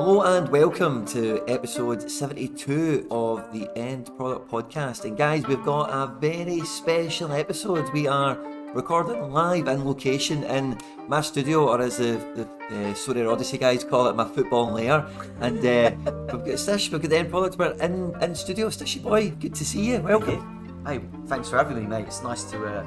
Hello and welcome to episode 72 of the End Product Podcast. And guys, we've got a very special episode. We are recording live in location in my studio, or as the Sorare Odyssey guys call it, my football lair. And we've got Stish, we've got the End Product, we're in studio. Stishy boy, good to see you, welcome. Hey, thanks for having me, mate. It's nice to,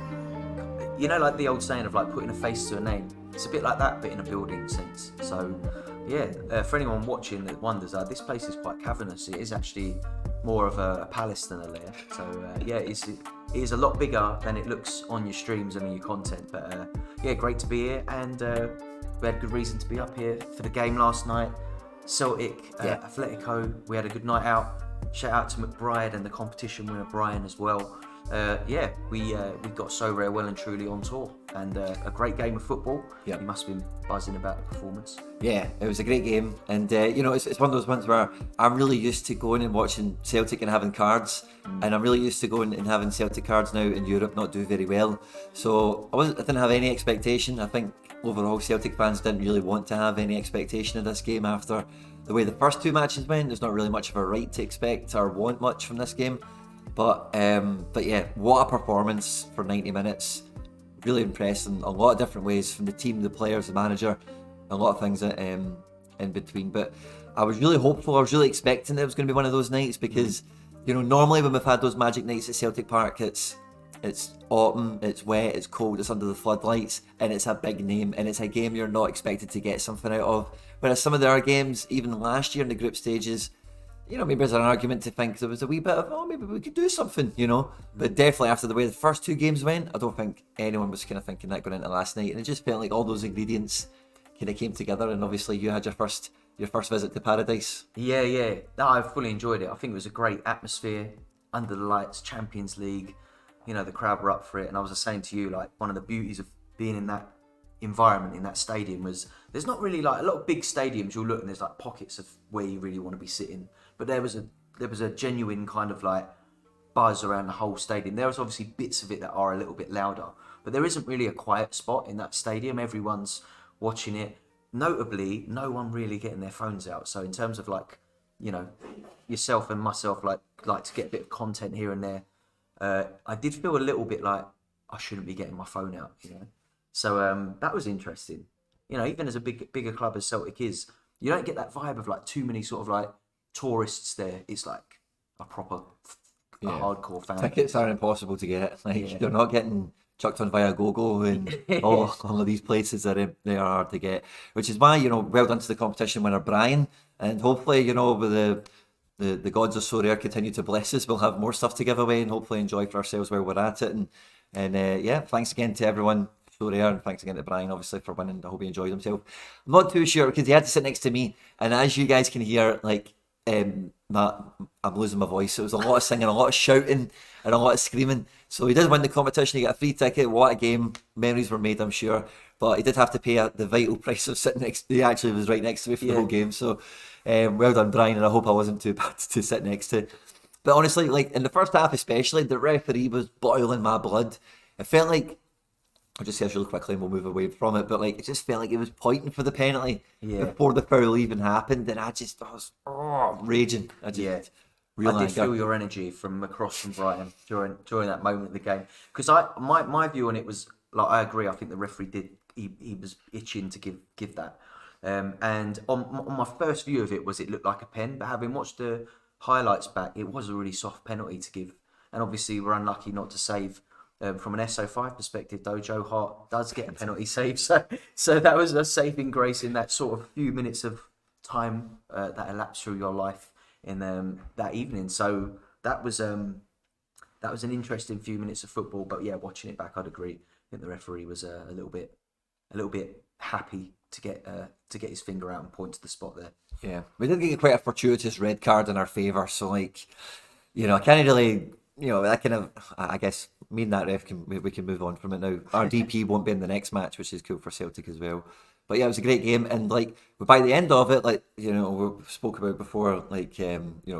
like the old saying of like putting a face to a name. It's a bit like that, but in a building sense. So, yeah, for anyone watching that wonders, this place is quite cavernous. It is actually more of a palace than a lair. So, it is a lot bigger than it looks on your streams and in your content. But, great to be here. And we had good reason to be up here for the game last night. Celtic, Atletico, we had a good night out. Shout out to McBride and the competition winner Brian as well. We got Sorare well and truly on tour, and a great game of football. You must have been buzzing about the performance. Yeah, it was a great game, and it's one of those ones where I'm really used to going and watching Celtic and having cards, and I'm really used to going and having Celtic cards now in Europe not do very well. So I didn't have any expectation. I think overall Celtic fans didn't really want to have any expectation of this game after the way the first two matches went. There's not really much of a right to expect or want much from this game. But yeah, what a performance for 90 minutes. Really impressed in a lot of different ways from the team, the players, the manager, a lot of things in between. But I was really hopeful, I was really expecting it was going to be one of those nights because, normally when we've had those magic nights at Celtic Park, it's autumn, it's wet, it's cold, it's under the floodlights, and it's a big name, and it's a game you're not expected to get something out of. Whereas some of the other games, even last year in the group stages, maybe there's an argument to think there was a wee bit of, maybe we could do something, But definitely after the way the first two games went, I don't think anyone was kind of thinking that going into last night. And it just felt like all those ingredients kind of came together. And obviously you had your first visit to Paradise. Yeah. No, I fully enjoyed it. I think it was a great atmosphere, under the lights, Champions League. The crowd were up for it. And I was just saying to you, like, one of the beauties of being in that environment, in that stadium, was there's not really like a lot of big stadiums you'll look and there's like pockets of where you really want to be sitting. But there was a genuine kind of like buzz around the whole stadium. There was obviously bits of it that are a little bit louder, but there isn't really a quiet spot in that stadium. Everyone's watching it. Notably, no one really getting their phones out. So in terms of like, yourself and myself, like to get a bit of content here and there, I did feel a little bit like I shouldn't be getting my phone out, So that was interesting. Even as a bigger club as Celtic is, you don't get that vibe of like too many sort of like tourists there. It's like a proper a hardcore fan. Tickets are impossible to get. They're not getting chucked on via GoGo and all of these places that they are hard to get. Which is why, well done to the competition winner Brian, and hopefully, with the gods of Sorare continue to bless us, we'll have more stuff to give away and hopefully enjoy for ourselves while we're at it. And thanks again to everyone. And thanks again to Brian, obviously, for winning. I hope he enjoyed himself. I'm not too sure because he had to sit next to me, and as you guys can hear, I'm losing my voice. So it was a lot of singing, a lot of shouting, and a lot of screaming. So he did win the competition. He got a free ticket. What a game! Memories were made, I'm sure. But he did have to pay the vital price of sitting next. He actually was right next to me for the whole game. So well done, Brian. And I hope I wasn't too bad to sit next to. But honestly, like in the first half, especially, the referee was boiling my blood. It felt like. I'll just say this really quickly and we'll move away from it, but it just felt like he was pointing for the penalty before the foul even happened, and I was raging. I did feel your energy from across from Brighton during that moment of the game, because my view on it was like, I agree. I think the referee he was itching to give that, and on my first view of it was it looked like a pen, but having watched the highlights back, it was a really soft penalty to give, and obviously we're unlucky not to save. From an SO5 perspective, though, Joe Hart does get a penalty save, so that was a saving grace in that sort of few minutes of time that elapsed through your life in that evening. So that was an interesting few minutes of football. But yeah, watching it back, I'd agree. I think the referee was a little bit happy to get his finger out and point to the spot there. Yeah, we did get quite a fortuitous red card in our favour, so I can't really. That kind of, I guess, me and that ref we can move on from it now. Our DP won't be in the next match, which is cool for Celtic as well. But yeah, it was a great game, and by the end of it, we spoke about before,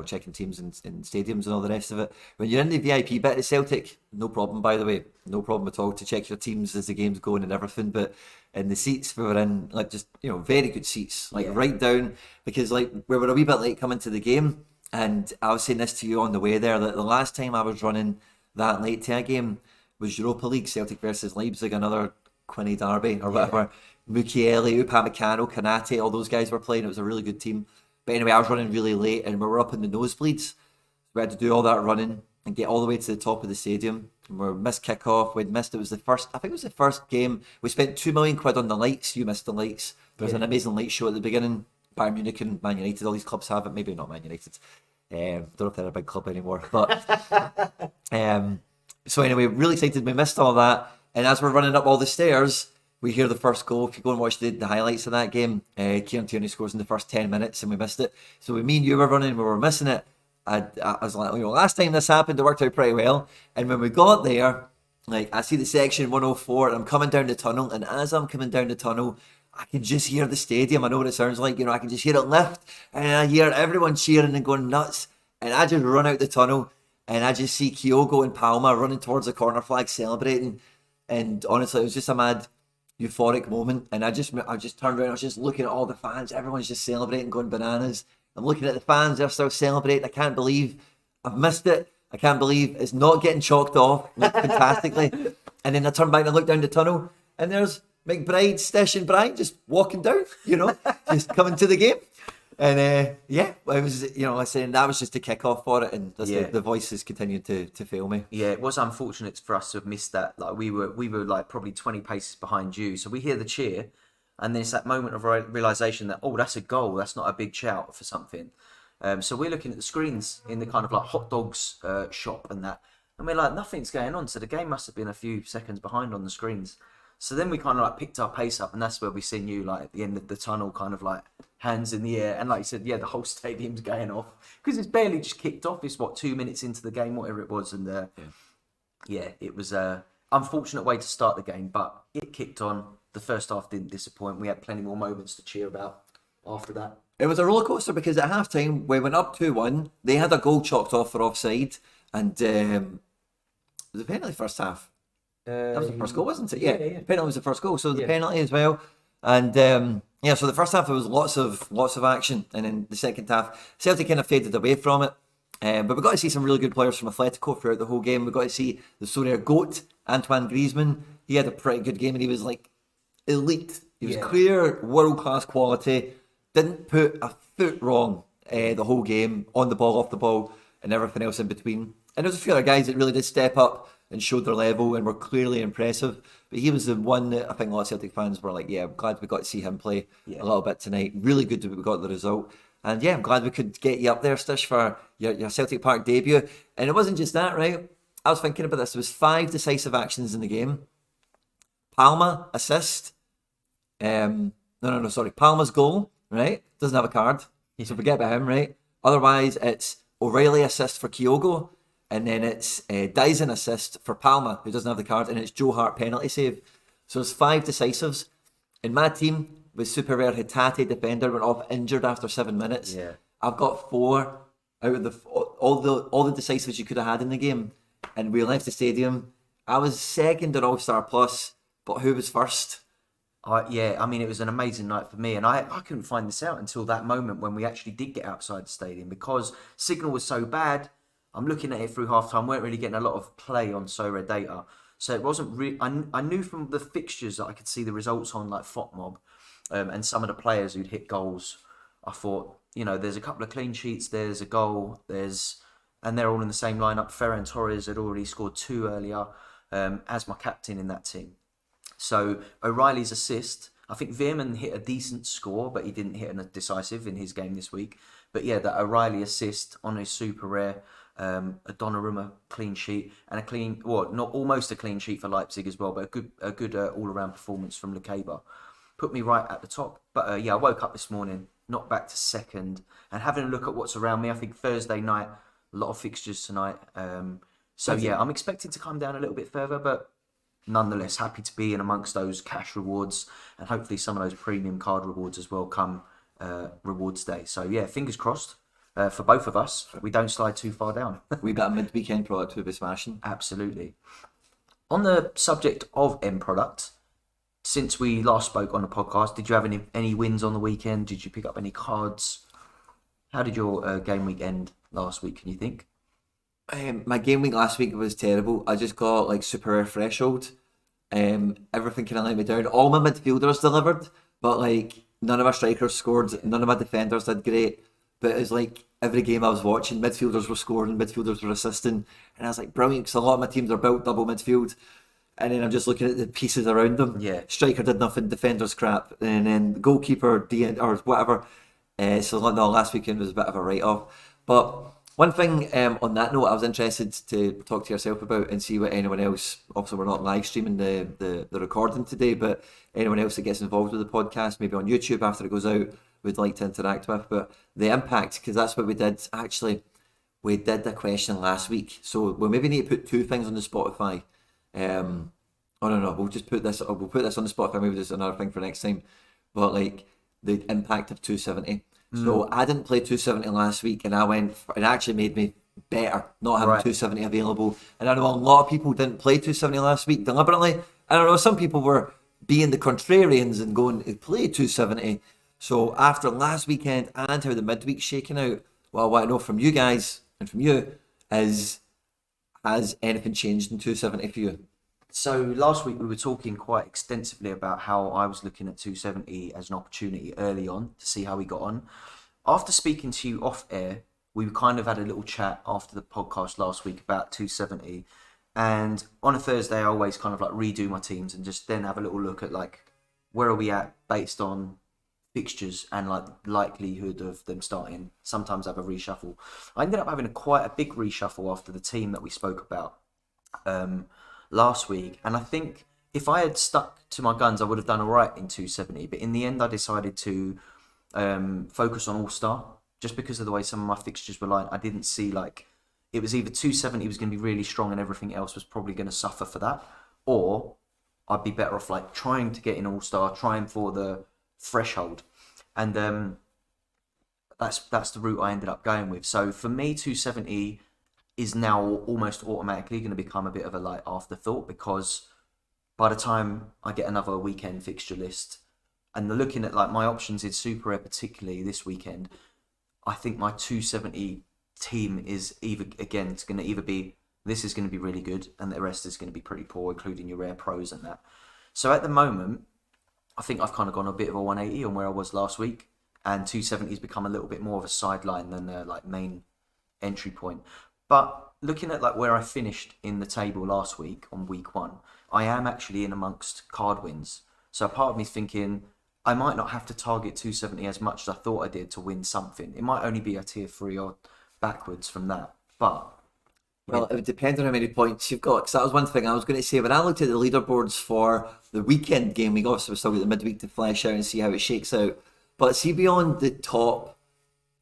checking teams in stadiums and all the rest of it. When you're in the VIP bit at Celtic, no problem, by the way, no problem at all to check your teams as the game's going and everything. But and the seats we were in, like, just, very good seats, like, Yeah. right down, because, like, we were a wee bit late coming to the game, and I was saying this to you on the way there, that the last time I was running that late to a game was Europa League, Celtic versus Leipzig, another Quinny derby or whatever. Mukiele, Upamecano, Kanate, all those guys were playing. It was a really good team. But anyway, I was running really late, and we were up in the nosebleeds. We had to do all that running and get all the way to the top of the stadium. And we missed kickoff. We'd missed, it was the first, I think it was the first game. We spent £2 million on the lights. You missed the lights. There was an amazing light show at the beginning. Bayern Munich and Man United, all these clubs have it. Maybe not Man United. Don't know if they're a big club anymore. But so anyway, really excited. We missed all that. And as we're running up all the stairs, we hear the first goal. If you go and watch the highlights of that game, Kieran Tierney scores in the first 10 minutes and we missed it. So me and you were running, we were missing it. I was like, last time this happened, it worked out pretty well. And when we got there, like, I see the section 104 and I'm coming down the tunnel. And as I'm coming down the tunnel, I can just hear the stadium. I know what it sounds like. I can just hear it lift. And I hear everyone cheering and going nuts. And I just run out the tunnel and I just see Kyogo and Palma running towards the corner flag celebrating. And honestly, it was just a mad euphoric moment. And I just turned around, I was just looking at all the fans. Everyone's just celebrating, going bananas. I'm looking at the fans, they're still celebrating. I can't believe I've missed it. I can't believe it's not getting chalked off fantastically. And then I turn back and I look down the tunnel and there's McBride, Stish and Brian just walking down, just coming to the game. And it was, I said that was just the kick-off for it, and the voices continued to fail me. Yeah, it was unfortunate for us to have missed that. Like we were like probably 20 paces behind you, so we hear the cheer, and then it's that moment of realization that, oh, that's a goal. That's not a big shout for something. So we're looking at the screens in the kind of like hot dogs shop and that, and we're like, nothing's going on. So the game must have been a few seconds behind on the screens. So then we kind of like picked our pace up, and that's where we seen you like at the end of the tunnel, kind of like hands in the air, and like you said, the whole stadium's going off because it's barely just kicked off. It's 2 minutes into the game, whatever it was, and it was a unfortunate way to start the game, but it kicked on. The first half didn't disappoint. We had plenty more moments to cheer about after that. It was a roller coaster because at half time we went up 2-1. They had a goal chalked off for offside, and it was a penalty first half. That was the first goal, wasn't it? Yeah. Penalty was the first goal, so the penalty as well. And so the first half there was lots of action, and then the second half Celtic kind of faded away from it. But we got to see some really good players from Atletico throughout the whole game. We got to see the Sorare goat, Antoine Griezmann. He had a pretty good game, and he was like elite. He was clear world class quality. Didn't put a foot wrong the whole game, on the ball, off the ball, and everything else in between. And there was a few other guys that really did step up and showed their level and were clearly impressive. But he was the one that I think a lot of Celtic fans were like, I'm glad we got to see him play a little bit tonight. Really good that we got the result. And I'm glad we could get you up there, Stish, for your Celtic Park debut. And it wasn't just that, right? I was thinking about this. There was 5 decisive actions in the game. Palma, assist. Palma's goal, right? Doesn't have a card. So forget about him, right? Otherwise, it's O'Reilly assist for Kyogo. And then it's Dyson assist for Palma, who doesn't have the card, and it's Joe Hart penalty save. So it's 5 decisives. In my team, with super rare Hitate defender, went off injured after 7 minutes. Yeah. I've got 4 out of all the decisives you could have had in the game, and we left the stadium. I was second in All Star Plus, but who was first? It was an amazing night for me, and I couldn't find this out until that moment when we actually did get outside the stadium because signal was so bad. I'm looking at it through half-time, weren't really getting a lot of play on Sorare data. So it wasn't really... I knew from the fixtures that I could see the results on, like FOTMOB, and some of the players who'd hit goals. I thought, there's a couple of clean sheets, there's a goal, and they're all in the same lineup. Ferran Torres had already scored 2 earlier, as my captain in that team. So O'Reilly's assist, I think Veerman hit a decent score, but he didn't hit a decisive in his game this week. But that O'Reilly assist on his super rare... a Donnarumma clean sheet and not almost a clean sheet for Leipzig as well, but a good all-around performance from Lukeba. Put me right at the top. But I woke up this morning, knocked back to second, and having a look at what's around me. I think Thursday night, a lot of fixtures tonight. I'm expecting to come down a little bit further, but nonetheless, happy to be in amongst those cash rewards and hopefully some of those premium card rewards as well come rewards day. So fingers crossed. For both of us, we don't slide too far down. We got a mid-weekend product we'll be smashing. Absolutely. On the subject of end product, since we last spoke on the podcast, did you have any wins on the weekend? Did you pick up any cards? How did your game week end last week, can you think? My game week last week was terrible. I just got like super rare threshold. Everything kind of let me down. All my midfielders delivered, but like none of my strikers scored. None of my defenders did great. But it's like every game I was watching, midfielders were scoring, midfielders were assisting, and I was like, brilliant, because a lot of my teams are built double midfield. And then I'm just looking at the pieces around them. Yeah. Striker did nothing, defenders crap, and then goalkeeper or whatever. So no, last weekend was a bit of a write-off. But one thing on that note, I was interested to talk to yourself about and see what anyone else. Obviously, we're not live streaming the recording today, but anyone else that gets involved with the podcast, maybe on YouTube after it goes out, would like to interact with. But the impact, because that's what we did. Actually, we did a question last week, so we maybe need to put two things on the Spotify. Oh no, we'll just put this. We'll put this on the Spotify. Maybe just another thing for next time. But like the impact of 270. So I didn't play 270 last week, and it actually made me better not having 270 available. And I know a lot of people didn't play 270 last week deliberately. I don't know, some people were being the contrarians and going to play 270. So after last weekend and how the midweek's shaking out, well, what I know from you guys and from you is, has anything changed in 270 for you? So last week we were talking quite extensively about how I was looking at 270 as an opportunity early on to see how we got on. After speaking to you off air, we kind of had a little chat after the podcast last week about 270. And on a Thursday, I always kind of like redo my teams and just then have a little look at like where are we at based on fixtures and like likelihood of them starting. Sometimes have a reshuffle. I ended up having quite a big reshuffle after the team that we spoke about last week, and I think if I had stuck to my guns, I would have done all right in 270. But in the end, I decided to focus on All-Star just because of the way some of my fixtures were like. I didn't see like it was either 270 was going to be really strong and everything else was probably going to suffer for that, or I'd be better off like trying to get in All-Star, trying for the threshold, and that's the route I ended up going with. So for me, 270 is now almost automatically going to become a bit of a like afterthought, because by the time I get another weekend fixture list and looking at like my options in Super Rare, particularly this weekend, I think my 270 team is it's going to either be, this is going to be really good and the rest is going to be pretty poor, including your rare pros and that. So at the moment, I think I've kind of gone a bit of a 180 on where I was last week, and 270 has become a little bit more of a sideline than a like main entry point. But looking at like where I finished in the table last week on week 1, I am actually in amongst card wins. So part of me thinking I might not have to target 270 as much as I thought I did to win something. It might only be a tier 3 or backwards from that. But well, it would depend on how many points you've got. Because that was one thing I was going to say when I looked at the leaderboards for the weekend game week. Obviously, we've still got the midweek to flesh out and see how it shakes out. But see beyond the top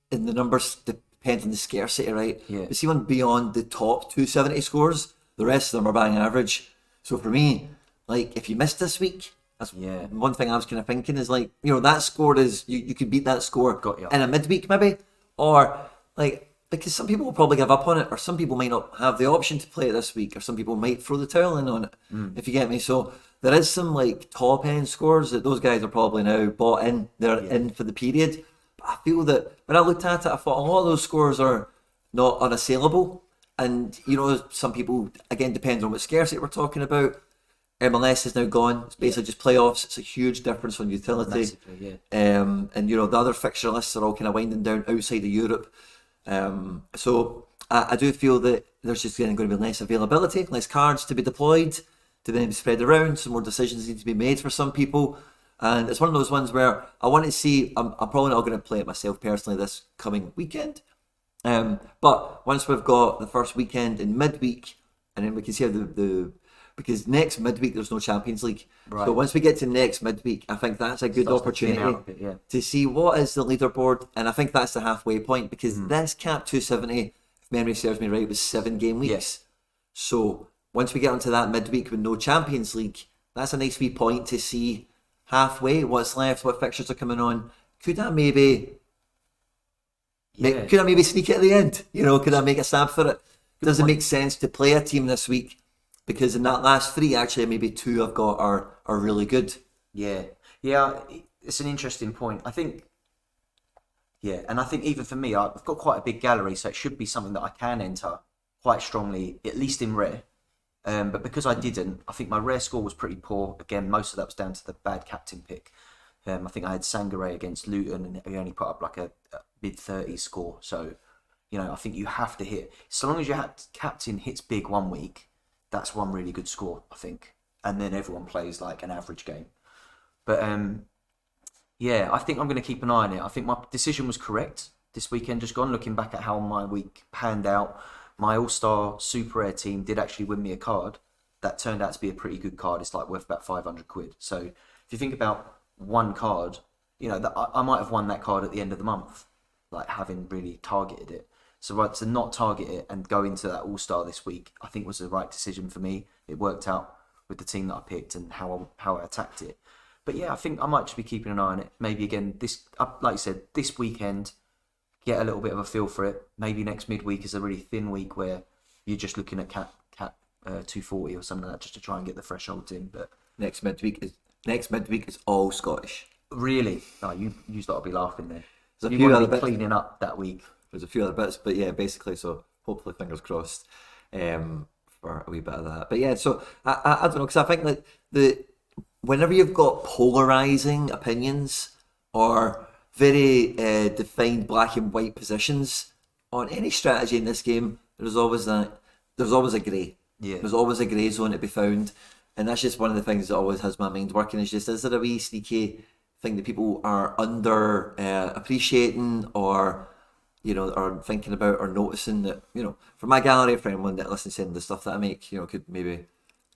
in the numbers. Depends on the scarcity, right? Yeah. But see, one beyond the top 270 scores, the rest of them are bang average. So for me, like if you missed this week, that's one thing I was kind of thinking is like, you know, that score is you could beat that score in a midweek maybe, or like because some people will probably give up on it, or some people might not have the option to play it this week, or some people might throw the towel in on it. If you get me. So there is some like top end scores that those guys are probably now bought in. They're in for the period. I feel that when I looked at it, I thought a lot of those scores are not unassailable. And, you know, some people, again, depends on what scarcity we're talking about. MLS is now gone. It's basically just playoffs. It's a huge difference on utility. massively, And, you know, the other fixture lists are all kind of winding down outside of Europe. So I do feel that there's just going to be less availability, less cards to be deployed, to then be spread around. Some more decisions need to be made for some people. And it's one of those ones where I want to see, I'm probably not going to play it myself personally this coming weekend. But once we've got the first weekend in midweek, and then we can see how because next midweek there's no Champions League. Right. So once we get to next midweek, I think that's a good opportunity to see what is the leaderboard. And I think that's the halfway point, because this cap 270, if memory serves me right, was 7 game weeks. Yes. So once we get onto that midweek with no Champions League, that's a nice wee point to see halfway what's left, what fixtures are coming on. Could I maybe sneak it at the end? You know, could I make a stab for it? Does it make sense to play a team this week? Because in that last 3, actually maybe 2 I've got are really good. Yeah, it's an interesting point. I think, yeah, and I think even for me, I've got quite a big gallery, so it should be something that I can enter quite strongly, at least in rare. But because I didn't, I think my rare score was pretty poor. Again, most of that was down to the bad captain pick. I think I had Sangare against Luton, and he only put up like a mid-30s score. So, I think you have to hit. So long as your captain hits big one week, that's one really good score, I think. And then everyone plays like an average game. But yeah, I think I'm going to keep an eye on it. I think my decision was correct this weekend. Just gone looking back at how my week panned out. My All-Star Super Rare team did actually win me a card that turned out to be a pretty good card. It's like worth about 500 quid. So if you think about one card, that I might have won that card at the end of the month, like having really targeted it. So to not target it and go into that All-Star this week, I think was the right decision for me. It worked out with the team that I picked and how I attacked it. But yeah, I think I might just be keeping an eye on it. Maybe again, like you said, this weekend, get a little bit of a feel for it. Maybe next midweek is a really thin week where you're just looking at cap 240 or something like that just to try and get the thresholds in. But Next midweek is all Scottish. really, no, you lot will be laughing there. There's a You few want other to be bits. cleaning up that week. There's a few other bits, but yeah, basically, so hopefully, fingers crossed, for a wee bit of that. But yeah, so I don't know, because I think that whenever you've got polarizing opinions or very defined black and white positions on any strategy in this game, there's always a grey. Yeah. There's always a grey zone to be found, and that's just one of the things that always has my mind working. Is there a wee sneaky thing that people are under appreciating or are thinking about or noticing that for my gallery, for anyone that listens to the stuff that I make, could maybe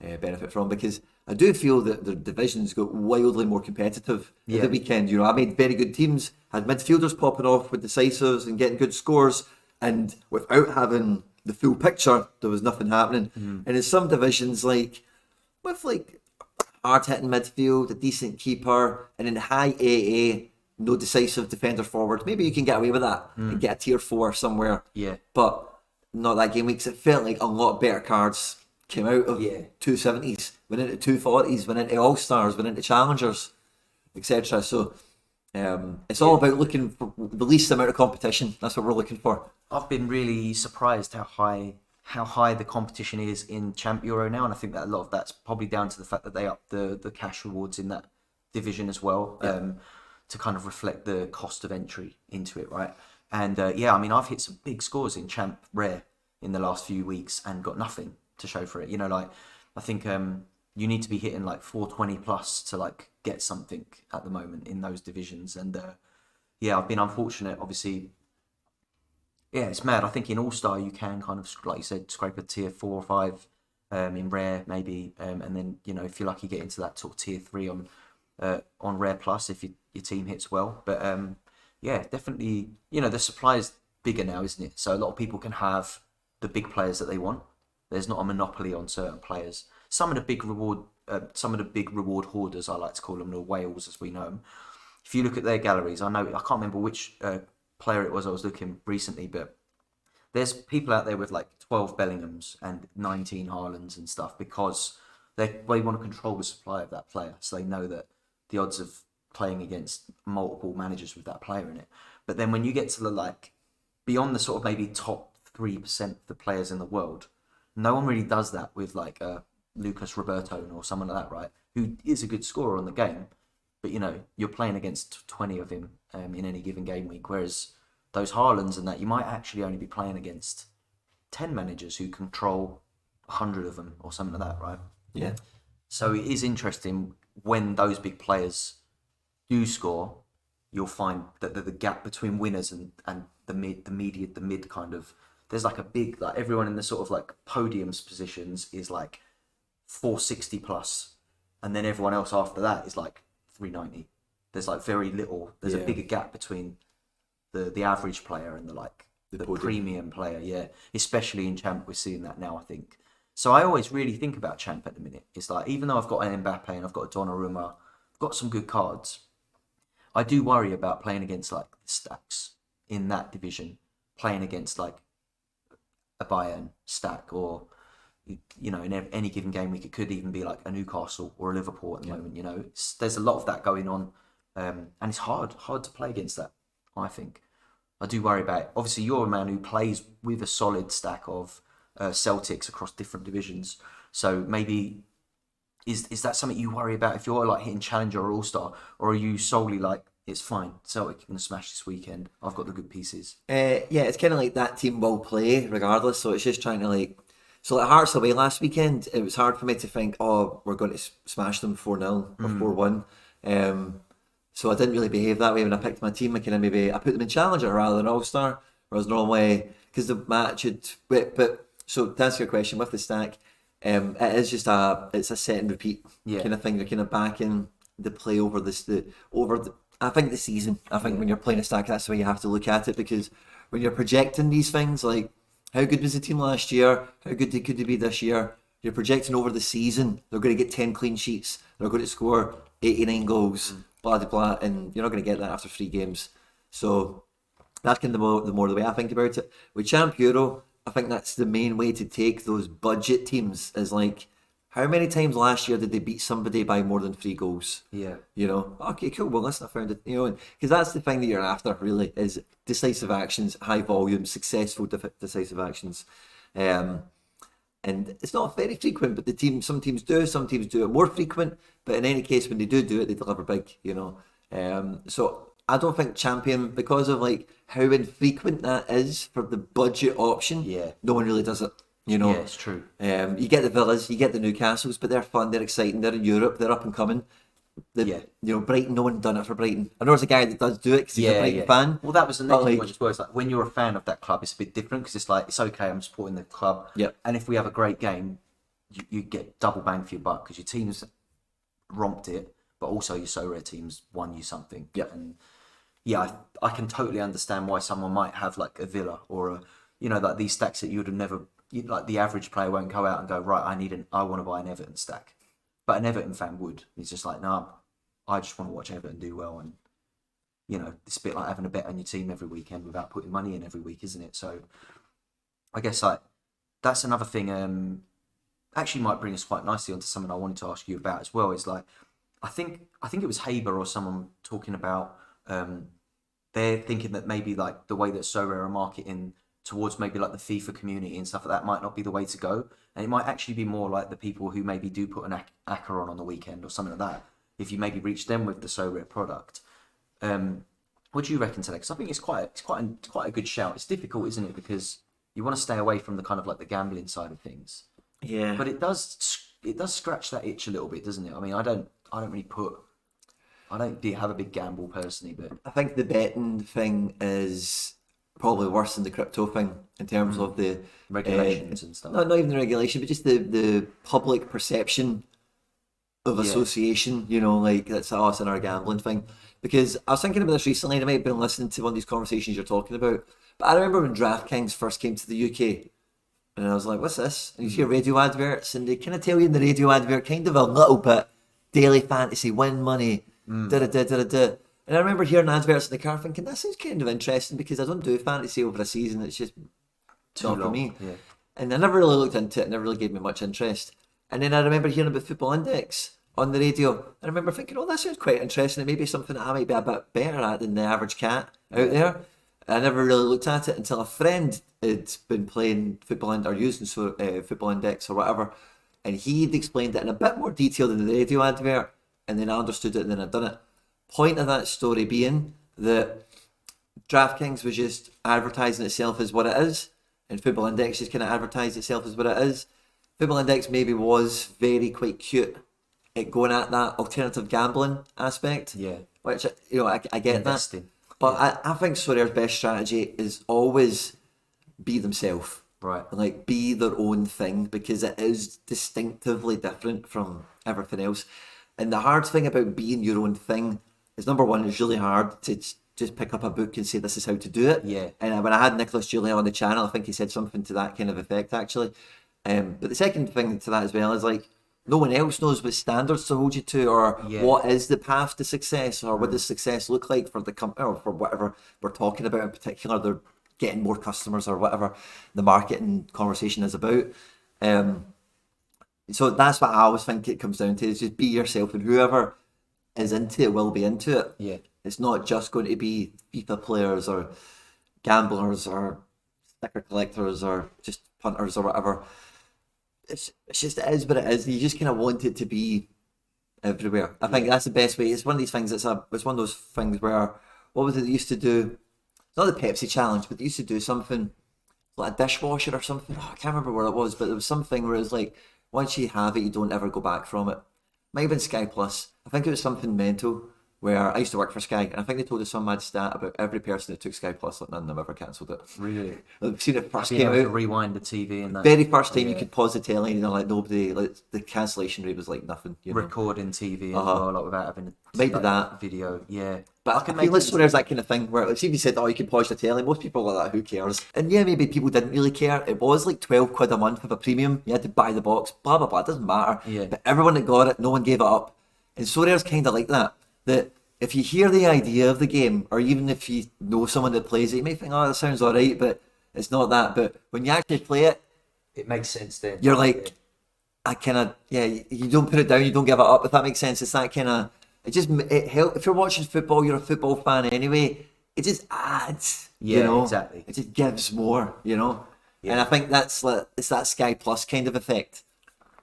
benefit from, because I do feel that the divisions got wildly more competitive at the weekend. I made very good teams, had midfielders popping off with decisives and getting good scores, and without having the full picture, there was nothing happening. And in some divisions, with hard hitting midfield, a decent keeper, and in high AA, no decisive defender forward, maybe you can get away with that and get a tier 4 somewhere. Yeah. But not that game weeks. It felt like a lot better cards came out of 270s, went into 240s, went into All Stars, went into Challengers, etc. So it's all about looking for the least amount of competition. That's what we're looking for. I've been really surprised how high the competition is in Champ Euro now, and I think that a lot of that's probably down to the fact that they up the cash rewards in that division as well, to kind of reflect the cost of entry into it, right? And I mean, I've hit some big scores in Champ Rare in the last few weeks and got nothing to show for it. I think you need to be hitting like 420 plus to get something at the moment in those divisions. And I've been unfortunate, obviously. Yeah, it's mad. I think in All Star you can kind of, like you said, scrape a tier 4 or 5 in Rare maybe, and then if you're lucky, get into that sort of tier 3 on Rare Plus if your team hits well. But definitely, the supply is bigger now, isn't it? So a lot of people can have the big players that they want. There's not a monopoly on certain players. Some of the big reward hoarders, I like to call them, the whales as we know them. If you look at their galleries, I can't remember which player it was I was looking recently, but there's people out there with 12 Bellinghams and 19 Haalands and stuff because they want to control the supply of that player, so they know that the odds of playing against multiple managers with that player in it. But then when you get to the beyond the sort of maybe top 3% of the players in the world, no one really does that with Lucas Roberto or someone like that, right? Who is a good scorer on the game, but you're playing against 20 of him in any given game week, whereas those Haalands and that, you might actually only be playing against 10 managers who control 100 of them or something like that, right? Yeah. So it is interesting when those big players do score, you'll find that the gap between winners and the mid kind of, there's a big, everyone in the sort of podiums positions is 460 plus, and then everyone else after that is 390. There's very little. There's a bigger gap between the average player and the premium player. Yeah, especially in Champ, we're seeing that now, I think. So I always really think about Champ at the minute. It's even though I've got an Mbappe and I've got a Donnarumma, I've got some good cards, I do worry about playing against the stacks in that division, playing against a Bayern stack or you know, in any given game week, it could even be like a Newcastle or a Liverpool at the moment. You know, there's a lot of that going on, and it's hard to play against that. I think I do worry about it. Obviously, you're a man who plays with a solid stack of Celtics across different divisions, so maybe is that something you worry about if you're like hitting Challenger or All Star, or are you solely like, it's fine, Celtic are going to smash this weekend, I've got the good pieces? Yeah, it's kind of like that team will play regardless. So it's just trying to like. So like Hearts away last weekend, it was hard for me to think, oh, we're going to smash them 4-0 or 4-1. So I didn't really behave that way when I picked my team. I put them in Challenger rather than All Star, whereas normally because the match had. But so to answer your question with the stack, it is just it's a set and repeat kind of thing. You're kind of backing the play over I think the season. I think when you're playing a stack, that's the way you have to look at it, because when you're projecting these things, like how good was the team last year, how good could they be this year, you're projecting over the season. They're going to get 10 clean sheets. They're going to score 89 goals, blah, blah, blah, and you're not going to get that after 3 games. So that's kind of the more the way I think about it. With Champ Euro, I think that's the main way to take those budget teams, is like, how many times last year did they beat somebody by more than 3 goals? Yeah. You know, okay, cool, well, listen, I found it, you know, because that's the thing that you're after, really, is decisive actions, high volume, successful decisive actions. And it's not very frequent, but some teams do it more frequent, but in any case, when they do it, they deliver big, you know. So I don't think Champion, because of like how infrequent that is for the budget option, no one really does it. You know, yeah, it's true. You get the Villas, you get the Newcastles, but they're fun, they're exciting, they're in Europe, they're up and coming. You know, Brighton, no one done it for Brighton. I know there's a guy that does do it because he's a Brighton fan. Well, that was the next point as well. It's like, when you're a fan of that club, it's a bit different, because it's like, it's okay, I'm supporting the club. And if we have a great game, you get double bang for your buck, because your team's romped it, but also your Sorare team's won you something. And I can totally understand why someone might have like a Villa or a, you know, like these stacks that you would have never. Like the average player won't go out and go, right, I want to buy an Everton stack, but an Everton fan would. He's just like, no, I just want to watch Everton do well, and you know, it's a bit like having a bet on your team every weekend without putting money in every week, isn't it? So I guess like that's another thing. Actually, might bring us quite nicely onto something I wanted to ask you about as well. Is like, I think it was Haber or someone talking about they're thinking that maybe like the way that Sorare are marketing towards maybe like the FIFA community and stuff like that might not be the way to go, and it might actually be more like the people who maybe do put an ACCA on the weekend or something like that, if you maybe reach them with the Sorare product. What do you reckon to that? Because I think it's quite a good shout. It's difficult, isn't it, because you want to stay away from the kind of like the gambling side of things, but it does scratch that itch a little bit, doesn't it? I mean, I don't have a big gamble personally, but I think the betting thing is probably worse than the crypto thing in terms of the regulations and stuff. Not even the regulation, but just the public perception of association. You know, like that's us and our gambling thing. Because I was thinking about this recently, and I might have been listening to one of these conversations you're talking about. But I remember when DraftKings first came to the UK, and I was like, "What's this?" And you hear radio adverts, and they kind of tell you in the radio advert kind of a little bit daily fantasy, win money, da da da da da. And I remember hearing adverts in the car thinking, that sounds kind of interesting, because I don't do fantasy over a season. It's just too not long for me. Yeah. And I never really looked into it. It never really gave me much interest. And then I remember hearing about Football Index on the radio. I remember thinking, oh, that sounds quite interesting. It may be something that I might be a bit better at than the average cat out there. I never really looked at it until a friend had been playing Football Index or using Football Index or whatever. And he'd explained it in a bit more detail than the radio advert. And then I understood it, and then I'd done it. Point of that story being that DraftKings was just advertising itself as what it is, and Football Index just kind of advertised itself as what it is. Football Index maybe was quite cute at going at that alternative gambling aspect, which, you know, I get investing. That, but I think Sorare's best strategy is always be themselves, right? Like be their own thing, because it is distinctively different from everything else. And the hard thing about being your own thing is, number one, it's really hard to just pick up a book and say this is how to do it. And when I had Nicholas Julia on the channel, I think he said something to that kind of effect, actually. But the second thing to that as well is, like, no one else knows what standards to hold you to, or what is the path to success, or what does success look like for the company, or for whatever we're talking about in particular. They're getting more customers or whatever the marketing conversation is about. So that's what I always think it comes down to, is just be yourself, and whoever is into it will be into it. Yeah. It's not just going to be FIFA players or gamblers or sticker collectors or just punters or whatever. It's just, it is what it is. You just kind of want it to be everywhere. I think that's the best way. It's one of these things. It's one of those things where, what was it they used to do? Not the Pepsi challenge, but they used to do something like a dishwasher or something. Oh, I can't remember where it was, but there was something where it was like, once you have it, you don't ever go back from it. Might have been Sky Plus. I think it was something mental, where I used to work for Sky, and I think they told us some mad stat about every person that took Sky Plus, like none of them ever cancelled it. Really? I've seen it first Being came able to out. rewind the TV and that. Very first time you could pause the telly, and like nobody, like the cancellation rate was like nothing. You know? Recording TV as well, like without having a Maybe that. video. Yeah. But I can feel like there's that kind of thing where, like, see if you said, oh, you can pause the telly, most people are like that, who cares? And yeah, maybe people didn't really care. It was like 12 quid a month with a premium. You had to buy the box, blah, blah, blah. It doesn't matter. Yeah. But everyone that got it, no one gave it up. And Sorare's kind of like that. That if you hear the idea of the game, or even if you know someone that plays it, you may think, oh, that sounds all right, but it's not that. But when you actually play it, it makes sense then. you're like, I kind of, yeah, you don't put it down, you don't give it up, if that makes sense. It's that kind of, it helps. If you're watching football, you're a football fan anyway, it just adds, Yeah, you know? exactly. It just gives more, you know? Yeah. And I think that's like, it's that Sky Plus kind of effect.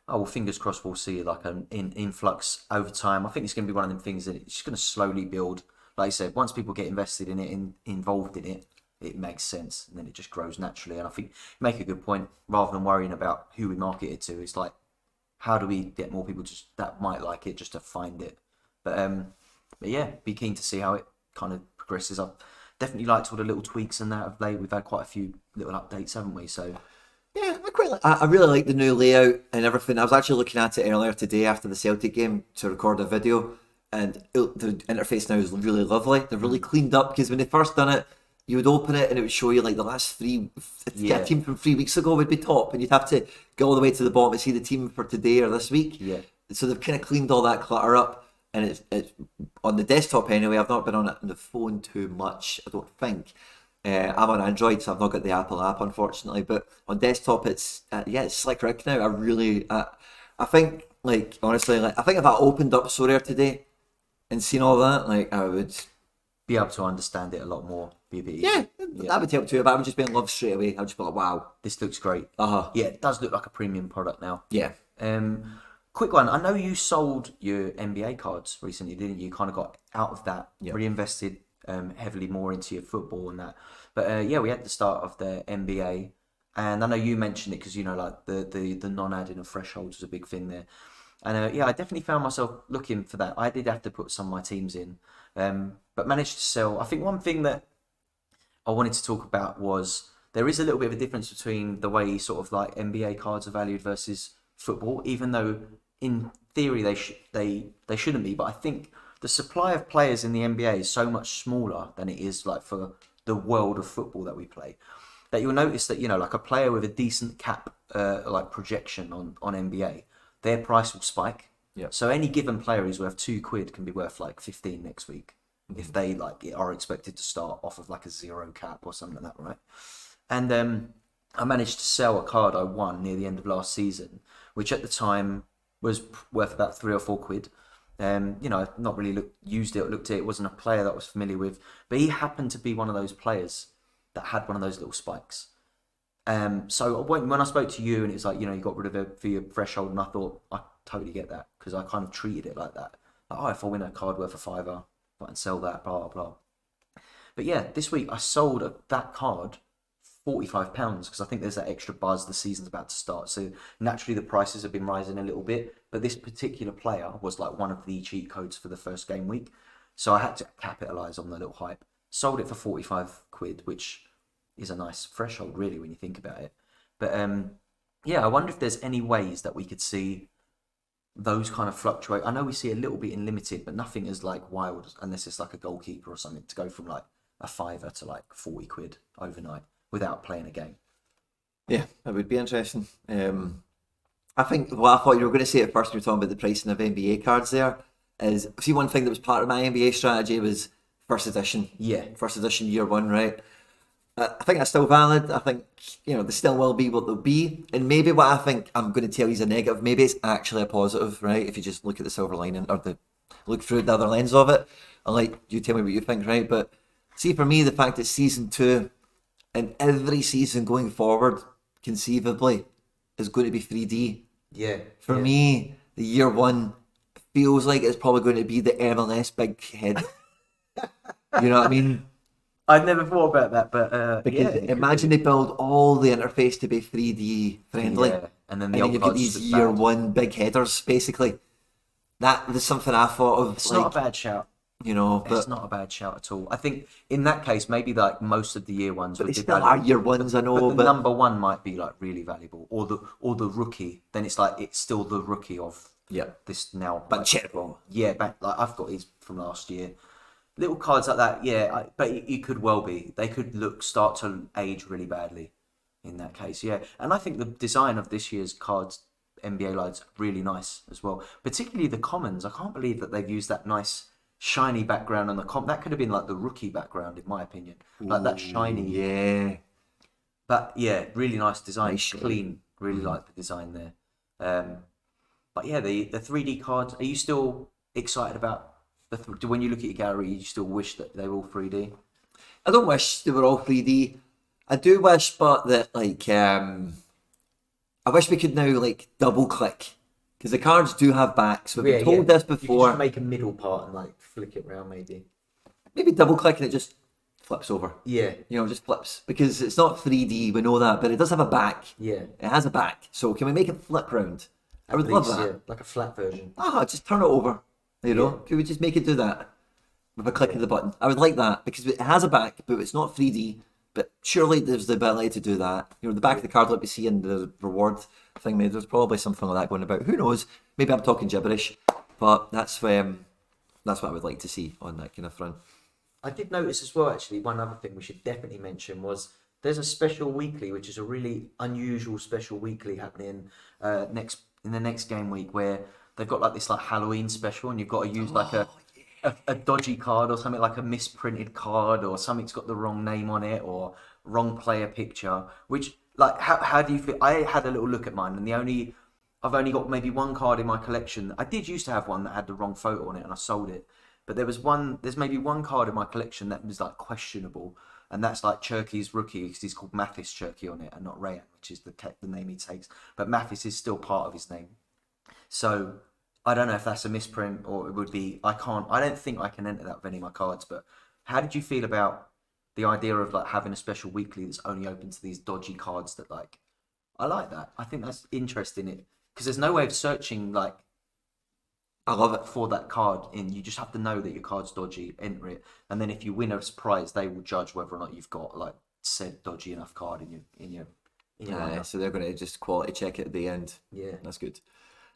Oh, well, fingers crossed we'll see like an influx over time. I think it's going to be one of them things that it's just going to slowly build. Like I said, once people get invested in it and involved in it, it makes sense, and then it just grows naturally. And I think you make a good point. Rather than worrying about who we market it to, it's like, how do we get more people just that might like it just to find it? But yeah, be keen to see how it kind of progresses. I've definitely liked all the little tweaks and that of late. We've had quite a few little updates, haven't we? So Yeah, I really like the new layout and everything. I was actually looking at it earlier today after the Celtic game to record a video, and the interface now is really lovely. They're really cleaned up, because when they first done it, you would open it and it would show you like the last three. A team from 3 weeks ago would be top, and you'd have to go all the way to the bottom and see the team for today or this week. Yeah. So they've kind of cleaned all that clutter up, and it's on the desktop anyway. I've not been on it on the phone too much, I don't think. I'm on Android, so I've not got the Apple app, unfortunately. But on desktop, it's it's slick Rick now. I think, like, honestly, like, I think if I opened up Sorare today and seen all that, like, I would be able to understand it a lot more. Be a bit easier. that would help too. But I would just be in love straight away. I would just be like, wow, This looks great. Yeah, it does look like a premium product now. yeah. Quick one. I know you sold your NBA cards recently, didn't you? You kind of got out of that, reinvested heavily more into your football and that. But we had the start of the NBA, and I know you mentioned it because, you know, like the non-adding of thresholds was a big thing there. And I definitely found myself looking for that. I did have to put some of my teams in, but managed to sell. I think one thing that I wanted to talk about was there is a little bit of a difference between the way sort of like NBA cards are valued versus football, even though in theory they shouldn't be. But I think the supply of players in the NBA is so much smaller than it is like for the world of football that we play, that you'll notice that, you know, like a player with a decent cap like projection on NBA, their price will spike. Yeah. So any given player who's worth £2 can be worth like 15 next week if they like are expected to start off of like a zero cap or something like that, right? And I managed to sell a card I won near the end of last season, which at the time was worth about £3 or £4. You know, I've not really used it or looked at it. It wasn't a player that I was familiar with, but he happened to be one of those players that had one of those little spikes. So when I spoke to you and it's like, you know, you got rid of it for your threshold, and I thought, I totally get that, because I kind of treated it like that. Like, oh, if I win a card worth a £5, I can sell that, blah, blah, blah. But yeah, this week I sold that card £45, because I think there's that extra buzz, the season's about to start, so naturally the prices have been rising a little bit, but this particular player was like one of the cheat codes for the first game week, so I had to capitalize on the little hype. Sold it for £45, which is a nice threshold really when you think about it. But I wonder if there's any ways that we could see those kind of fluctuate. I know we see a little bit in limited, but nothing as like wild unless it's like a goalkeeper or something, to go from like a £5 to like £40 overnight without playing a game. Yeah, that would be interesting. I think what I thought you were going to say at first when you were talking about the pricing of NBA cards there is, see, one thing that was part of my NBA strategy was first edition. Yeah. First edition year one, right? I think that's still valid. I think, they still will be what they'll be. And maybe what I think I'm going to tell you is a negative, maybe it's actually a positive, right? If you just look at the silver lining or look through the other lens of it. I'll let you tell me what you think, right? But see, for me, the fact that season 2 and every season going forward, conceivably, is going to be 3D. Yeah. For me, the year 1 feels like it's probably going to be the MLS big head. You know what I mean? I'd never thought about that, but Because imagine they build all the interface to be 3D friendly, and then you've got these year 1 big headers, basically. That was something I thought of. It's not a bad shout. But it's not a bad shout at all. I think in that case, maybe like most of the year ones, but they still are year 1s. I know, but the number 1 might be like really valuable, or the rookie. Then it's like it's still the rookie of this now. Banchero. Yeah, like I've got his from last year. Little cards like that, yeah, but it could well be. They could start to age really badly in that case, yeah. And I think the design of this year's cards, NBA lights, really nice as well. Particularly the commons. I can't believe that they've used that nice shiny background on the that could have been like the rookie background, in my opinion. Like that shiny. Yeah. But yeah, really nice design, clean. Really like the design there. But yeah, the 3D cards. Are you still excited about? When you look at your gallery, you still wish that they were all 3D? I don't wish they were all 3D. I do wish, but that I wish we could now double click, because the cards do have backs. We've been told this before. You could just make a middle part and flick it around, maybe. Maybe double click and it just flips over. Yeah. Just flips, because it's not 3D. We know that, but it does have a back. Yeah. It has a back. So can we make it flip round? I would love that. Yeah, like a flat version. Just turn it over. Could we just make it do that with a click of the button? I would like that, because it has a back, but it's not 3D. But surely there's the ability to do that. The back of the card like we see in the reward thing, there's probably something like that going about. Who knows? Maybe I'm talking gibberish, but that's what I would like to see on that kind of front. I did notice as well, actually, one other thing we should definitely mention was there's a special weekly, which is a really unusual special weekly happening in the next game week, where they've got this Halloween special, and you've got to use a dodgy card or something, like a misprinted card or something's got the wrong name on it or wrong player picture. Which how do you feel? I had a little look at mine, and I've only got maybe one card in my collection. I did used to have one that had the wrong photo on it, and I sold it. But there's maybe one card in my collection that was questionable, and that's Cherky's rookie, because he's called Mathis Cherky on it and not Rayan, which is the name he takes. But Mathis is still part of his name. So I don't know if that's a misprint or it would be. I don't think I can enter that with any of my cards. But how did you feel about the idea of having a special weekly that's only open to these dodgy cards? That I like that. I think that's interesting. Because there's no way of searching I love it for that card. You just have to know that your card's dodgy, enter it, and then if you win a prize, they will judge whether or not you've got said dodgy enough card in your lineup. So they're going to just quality check it at the end. Yeah, that's good.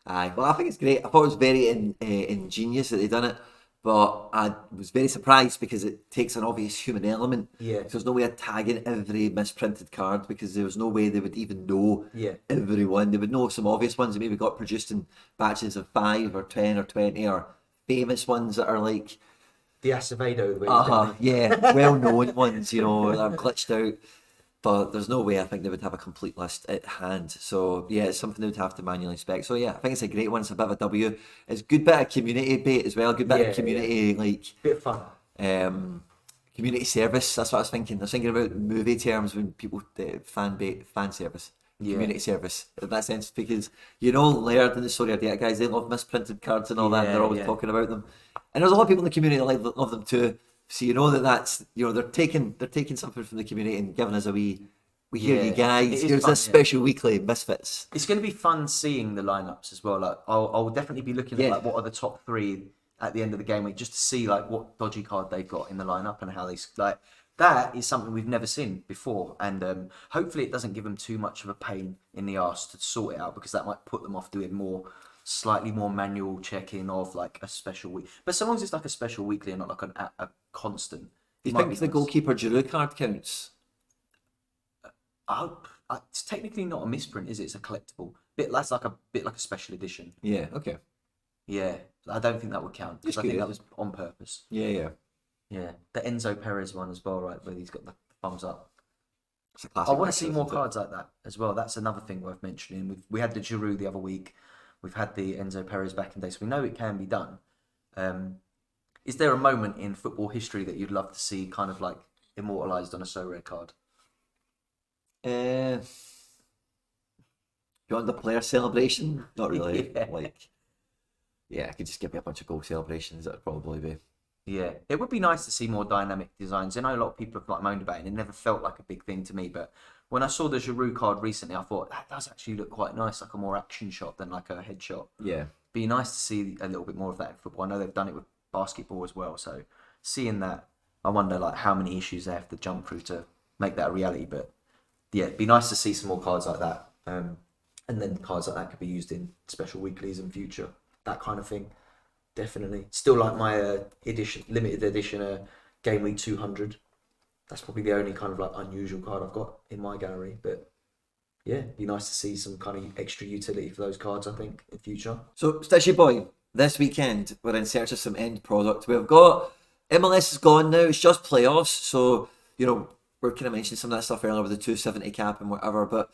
Well, I think it's great. I thought it was very ingenious that they done it, but I was very surprised because it takes an obvious human element. Yeah. So there's no way of tagging every misprinted card, because there was no way they would even know everyone. They would know some obvious ones that maybe got produced in batches of 5 or 10 or 20, or famous ones that are the Acevedo. well-known ones, that are glitched out. But there's no way I think they would have a complete list at hand. So yeah, it's something they would have to manually spec. So yeah, I think it's a great one. It's a bit of a W. It's a good bit of community bait as well. Good bit of community bit of fun. Community service. That's what I was thinking. I was thinking about movie terms when people fan service. Community service in that sense, because Laird and the Sorare Data guys, they love misprinted cards and all that. They're always talking about them, and there's a lot of people in the community that love them too. So that's they're taking something from the community and giving us a we hear you guys. Here's this special weekly Misfits. It's going to be fun seeing the lineups as well. I'll definitely be looking at what are the top 3 at the end of the game week, just to see what dodgy card they've got in the lineup and how they that is something we've never seen before, and hopefully it doesn't give them too much of a pain in the arse to sort it out, because that might put them off doing slightly more manual checking of a special week. But so long as it's a special weekly and not a constant. Do you think the goalkeeper Giroud card counts? It's technically not a misprint, is it? It's a collectible. That's a bit like a special edition. Yeah. Okay. Yeah, I don't think that would count, because I think that was on purpose. Yeah. Yeah, the Enzo Perez one as well, right? Where he's got the thumbs up. It's a I classic want to mix, see isn't more it? cards like that as well. That's another thing worth mentioning. We had the Giroud the other week. We've had the Enzo Perez back in day, so we know it can be done. Is there a moment in football history that you'd love to see kind of like immortalised on a so rare card? Uh, you want the player celebration? Not really. Yeah. Like, yeah, I could just give me a bunch of goal celebrations. That'd probably be. Yeah, it would be nice to see more dynamic designs. I know a lot of people have like moaned about it, and it never felt like a big thing to me. But when I saw the Giroud card recently, I thought that does actually look quite nice, like a more action shot than like a headshot. Yeah. Be nice to see a little bit more of that in football. I know they've done it with basketball as well. So seeing that, I wonder like how many issues they have to jump through to make that a reality. But yeah, it'd be nice to see some more cards like that. And then cards like that could be used in special weeklies in future. That kind of thing. Definitely. Still like my limited edition game week 200. That's probably the only kind of like unusual card I've got in my gallery. But yeah, it'd be nice to see some kind of extra utility for those cards, I think, in future. So, Stitchy Boy, this weekend we're in search of some end product. We've got MLS is gone now. It's just playoffs, so you know we're kind of mentioning some of that stuff earlier with the 270 cap and whatever. But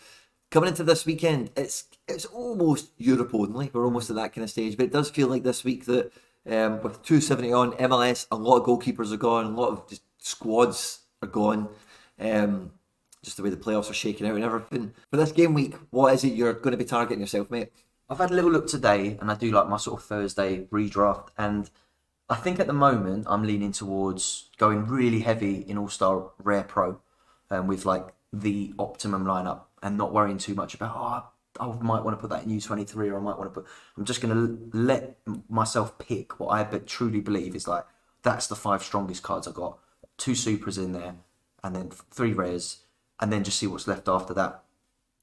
coming into this weekend, it's almost Europe only. We're almost at that kind of stage, but it does feel like this week that with 270 on MLS, a lot of goalkeepers are gone, a lot of just squads are gone. Just the way the playoffs are shaking out and everything. For this game week, what is it you're going to be targeting yourself, mate? I've had a little look today, and I do like my sort of Thursday redraft, and I think at the moment I'm leaning towards going really heavy in All-Star Rare Pro, with like the optimum lineup, and not worrying too much about I might want to put that in U23, or I might want to put. I'm just going to let myself pick what I truly believe is like that's the 5 strongest cards I've got. 2 supers in there, and then 3 rares, and then just see what's left after that.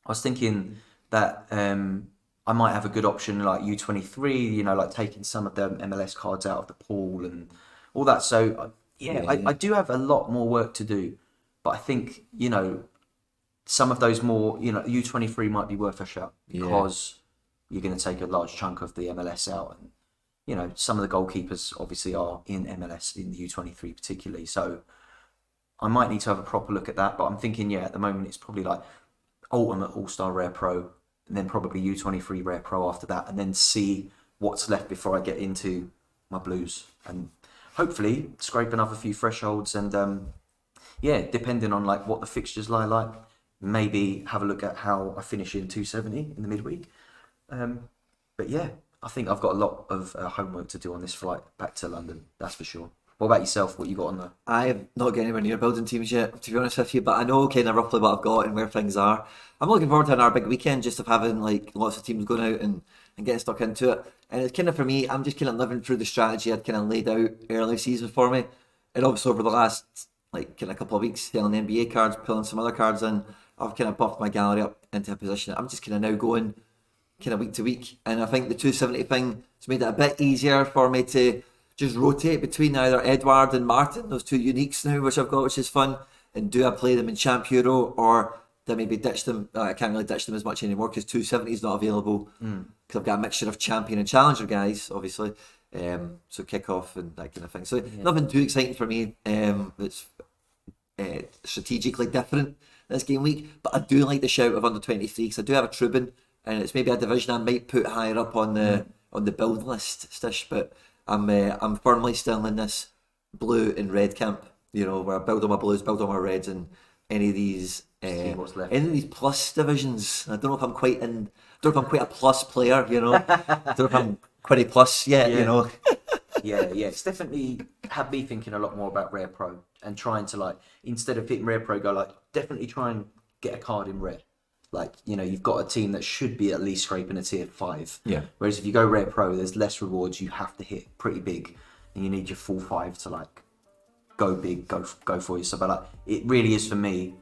I was thinking that I might have a good option like U23, you know, like taking some of the MLS cards out of the pool and all that. So I do have a lot more work to do, but I think, you know, some of those more, you know, U23 might be worth a shot because you're going to take a large chunk of the MLS out. And, you know, some of the goalkeepers obviously are in MLS, in the U23 particularly. So I might need to have a proper look at that. But I'm thinking, at the moment it's probably like Ultimate All-Star Rare Pro, and then probably U23 Rare Pro after that, and then see what's left before I get into my blues. And hopefully scrape another few thresholds and, depending on like what the fixtures lie like, maybe have a look at how I finish in 270 in the midweek. But yeah, I think I've got a lot of homework to do on this flight back to London, that's for sure. What about yourself? What you got on there? I'm not getting anywhere near building teams yet, to be honest with you, but I know kind of roughly what I've got and where things are. I'm looking forward to another big weekend just of having like lots of teams going out and getting stuck into it. And it's kind of for me, I'm just kind of living through the strategy I'd kind of laid out early season for me. And obviously over the last like kind of couple of weeks, selling NBA cards, pulling some other cards in, I've kind of buffed my gallery up into a position. I'm just kind of now going kind of week to week. And I think the 270 thing has made it a bit easier for me to just rotate between either Edward and Martin, those 2 uniques now, which I've got, which is fun. And do I play them in Champ Euro, or do I maybe ditch them? I can't really ditch them as much anymore because 270 is not available. Because I've got a mixture of Champion and Challenger guys, obviously. So kick-off and that kind of thing. So nothing too exciting for me. That's strategically different this game week. But I do like the shout of under 23 because I do have a Trubin, and it's maybe a division I might put higher up on the build list, Stish. But I'm firmly still in this blue and red camp, you know, where I build on my blues, build on my reds, and any of these plus divisions. I don't know if I'm quite a plus player, you know. I don't know if I'm Quinny plus yet, you know. It's definitely had me thinking a lot more about Rare Pro and trying to like, instead of hitting Rare Pro, go like definitely try and get a card in red. Like, you know, you've got a team that should be at least scraping a tier 5. Yeah. Whereas if you go Rare Pro, there's less rewards. You have to hit pretty big, and you need your full 5 to like go big, go for you. So, but like, it really is for me,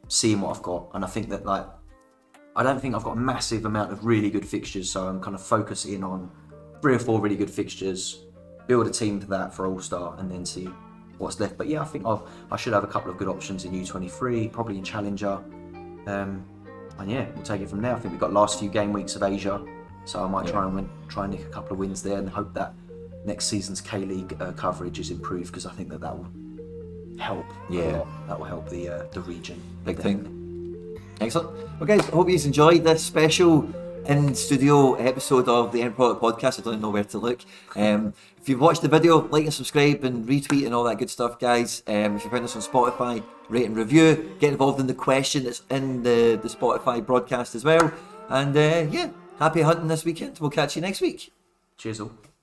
seeing what I've got, and I think that like, I don't think I've got a massive amount of really good fixtures, so I'm kind of focusing on 3 or 4 really good fixtures, build a team for that for All Star, and then see what's left. But yeah, I think I should have a couple of good options in U23, probably in Challenger. And yeah, we'll take it from there. I think we've got last few game weeks of Asia, so I might try and nick a couple of wins there, and hope that next season's K-League coverage is improved, because I think that will help. Yeah. a lot. That will help the region. Big definitely. thing. Excellent. Well, guys, I hope you enjoyed this special in-studio episode of the End Product Podcast. I don't know where to look. If you've watched the video, like and subscribe and retweet and all that good stuff, guys. If you found us on Spotify, rate and review. Get involved in the question that's in the Spotify broadcast as well. And yeah, happy hunting this weekend. We'll catch you next week. Cheers all.